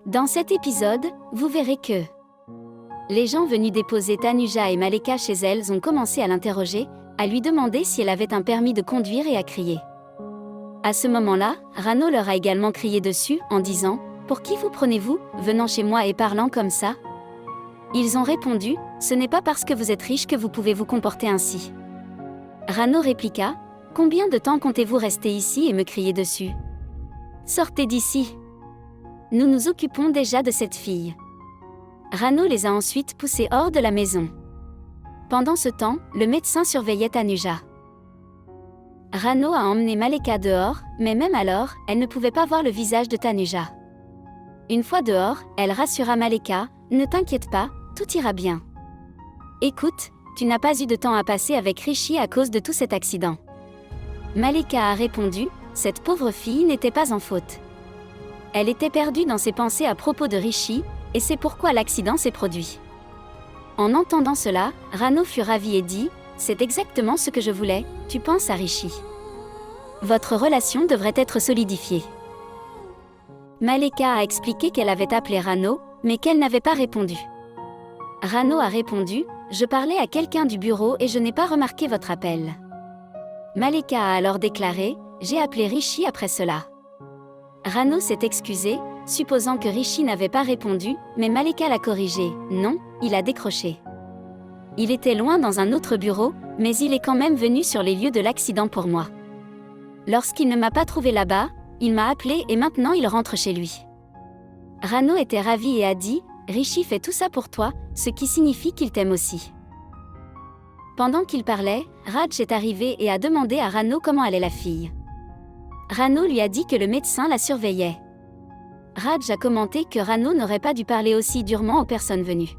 Dans cet épisode, vous verrez que les gens venus déposer Tanuja et Maleka chez elles ont commencé à l'interroger, à lui demander si elle avait un permis de conduire et à crier. À ce moment-là, Rano leur a également crié dessus, en disant « Pour qui vous prenez-vous, venant chez moi et parlant comme ça ?» Ils ont répondu « Ce n'est pas parce que vous êtes riche que vous pouvez vous comporter ainsi. » Rano répliqua « Combien de temps comptez-vous rester ici et me crier dessus ? Sortez d'ici. Nous nous occupons déjà de cette fille. » Rano les a ensuite poussés hors de la maison. Pendant ce temps, le médecin surveillait Tanuja. Rano a emmené Maleka dehors, mais même alors, elle ne pouvait pas voir le visage de Tanuja. Une fois dehors, elle rassura Maleka « Ne t'inquiète pas, tout ira bien. Écoute, tu n'as pas eu de temps à passer avec Rishi à cause de tout cet accident. » Maleka a répondu « Cette pauvre fille n'était pas en faute. Elle était perdue dans ses pensées à propos de Rishi, et c'est pourquoi l'accident s'est produit. » En entendant cela, Rano fut ravi et dit « C'est exactement ce que je voulais, tu penses à Rishi. Votre relation devrait être solidifiée. » Maleka a expliqué qu'elle avait appelé Rano, mais qu'elle n'avait pas répondu. Rano a répondu « Je parlais à quelqu'un du bureau et je n'ai pas remarqué votre appel. » Maleka a alors déclaré « J'ai appelé Rishi après cela. » Rano s'est excusé, supposant que Rishi n'avait pas répondu, mais Maleka l'a corrigé « Non, il a décroché. Il était loin dans un autre bureau, mais il est quand même venu sur les lieux de l'accident pour moi. Lorsqu'il ne m'a pas trouvé là-bas, il m'a appelé et maintenant il rentre chez lui. » Rano était ravi et a dit « Rishi fait tout ça pour toi, ce qui signifie qu'il t'aime aussi. » Pendant qu'il parlait, Raj est arrivé et a demandé à Rano comment allait la fille. Rano lui a dit que le médecin la surveillait. Raj a commenté que Rano n'aurait pas dû parler aussi durement aux personnes venues.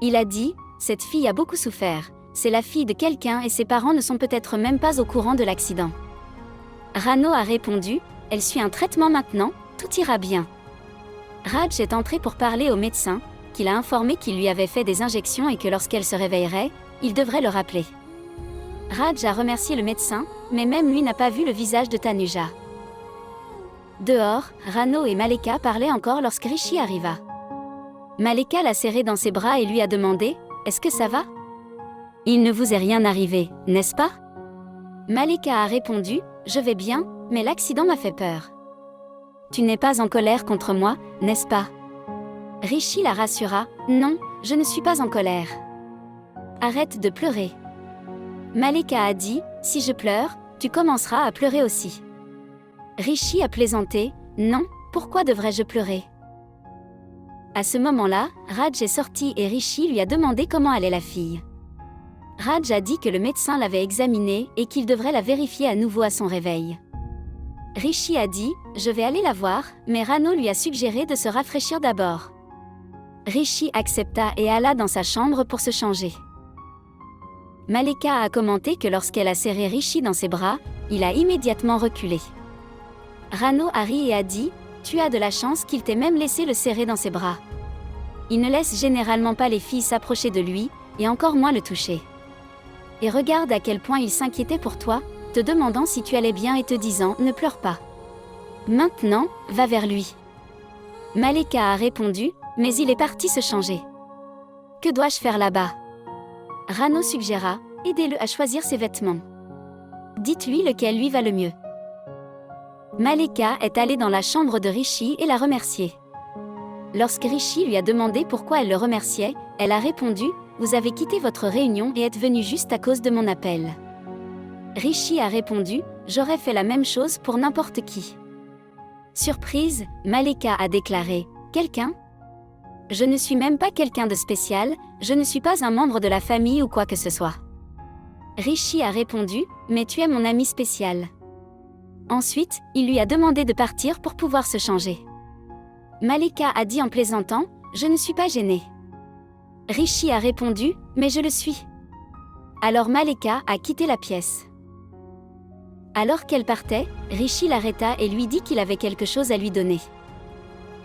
Il a dit « Cette fille a beaucoup souffert, c'est la fille de quelqu'un et ses parents ne sont peut-être même pas au courant de l'accident. » Rano a répondu « Elle suit un traitement maintenant, tout ira bien. » Raj est entré pour parler au médecin, qu'il a informé qu'il lui avait fait des injections et que lorsqu'elle se réveillerait, il devrait le rappeler. Raj a remercié le médecin, mais même lui n'a pas vu le visage de Tanuja. Dehors, Rano et Maleka parlaient encore lorsque Rishi arriva. Maleka l'a serré dans ses bras et lui a demandé « Est-ce que ça va ? Il ne vous est rien arrivé, n'est-ce pas ?» Maleka a répondu « Je vais bien, mais l'accident m'a fait peur. » Tu n'es pas en colère contre moi, n'est-ce pas ? Rishi la rassura « Non, je ne suis pas en colère. Arrête de pleurer. » Maleka a dit « Si je pleure, tu commenceras à pleurer aussi. » Rishi a plaisanté « Non, pourquoi devrais-je pleurer ?» À ce moment-là, Raj est sorti et Rishi lui a demandé comment allait la fille. Raj a dit que le médecin l'avait examinée et qu'il devrait la vérifier à nouveau à son réveil. Rishi a dit « Je vais aller la voir », mais Rano lui a suggéré de se rafraîchir d'abord. Rishi accepta et alla dans sa chambre pour se changer. Maleka a commenté que lorsqu'elle a serré Rishi dans ses bras, il a immédiatement reculé. Rano a ri et a dit « Tu as de la chance qu'il t'ait même laissé le serrer dans ses bras. Il ne laisse généralement pas les filles s'approcher de lui, et encore moins le toucher. Et regarde à quel point il s'inquiétait pour toi, te demandant si tu allais bien et te disant « Ne pleure pas. Maintenant, va vers lui. » Maleka a répondu « Mais il est parti se changer. Que dois-je faire là-bas ?» Rano suggéra « Aidez-le à choisir ses vêtements. Dites-lui lequel lui va le mieux. » Maleka est allée dans la chambre de Rishi et l'a remercié. Lorsque Rishi lui a demandé pourquoi elle le remerciait, elle a répondu « Vous avez quitté votre réunion et êtes venu juste à cause de mon appel. » Rishi a répondu « J'aurais fait la même chose pour n'importe qui. » Surprise, Maleka a déclaré « Quelqu'un ? Je ne suis même pas quelqu'un de spécial, je ne suis pas un membre de la famille ou quoi que ce soit. » Rishi a répondu « Mais tu es mon ami spécial. » Ensuite, il lui a demandé de partir pour pouvoir se changer. Maleka a dit en plaisantant « Je ne suis pas gênée. » Rishi a répondu « Mais je le suis. » Alors Maleka a quitté la pièce. Alors qu'elle partait, Rishi l'arrêta et lui dit qu'il avait quelque chose à lui donner.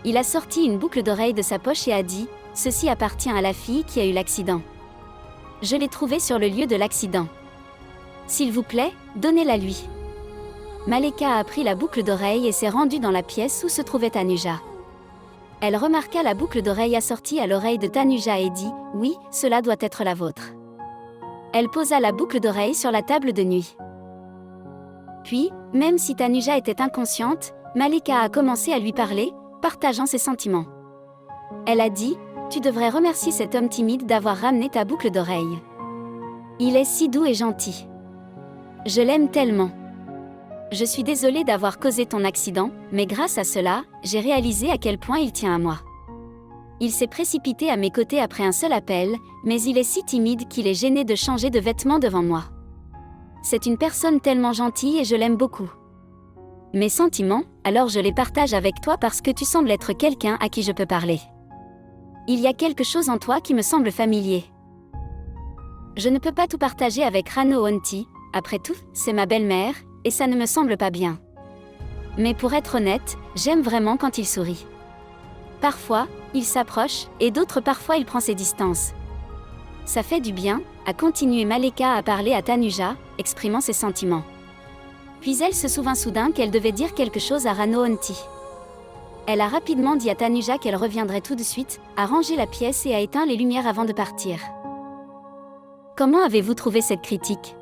Il a sorti une boucle d'oreille de sa poche et a dit « Ceci appartient à la fille qui a eu l'accident. Je l'ai trouvée sur le lieu de l'accident. S'il vous plaît, donnez-la lui. » Maleka a pris la boucle d'oreille et s'est rendue dans la pièce où se trouvait Tanuja. Elle remarqua la boucle d'oreille assortie à l'oreille de Tanuja et dit « Oui, cela doit être la vôtre ». Elle posa la boucle d'oreille sur la table de nuit. Puis, même si Tanuja était inconsciente, Malika a commencé à lui parler, partageant ses sentiments. Elle a dit « Tu devrais remercier cet homme timide d'avoir ramené ta boucle d'oreille. Il est si doux et gentil. Je l'aime tellement. Je suis désolée d'avoir causé ton accident, mais grâce à cela, j'ai réalisé à quel point il tient à moi. Il s'est précipité à mes côtés après un seul appel, mais il est si timide qu'il est gêné de changer de vêtements devant moi. C'est une personne tellement gentille et je l'aime beaucoup. Mes sentiments, alors je les partage avec toi parce que tu sembles être quelqu'un à qui je peux parler. Il y a quelque chose en toi qui me semble familier. Je ne peux pas tout partager avec Rano Onti, après tout, c'est ma belle-mère, et ça ne me semble pas bien. Mais pour être honnête, j'aime vraiment quand il sourit. Parfois, il s'approche, et d'autres parfois il prend ses distances. Ça fait du bien, a continué Malika à parler à Tanuja, exprimant ses sentiments. Puis elle se souvint soudain qu'elle devait dire quelque chose à Rano Onti. Elle a rapidement dit à Tanuja qu'elle reviendrait tout de suite, a rangé la pièce et a éteint les lumières avant de partir. Comment avez-vous trouvé cette critique ?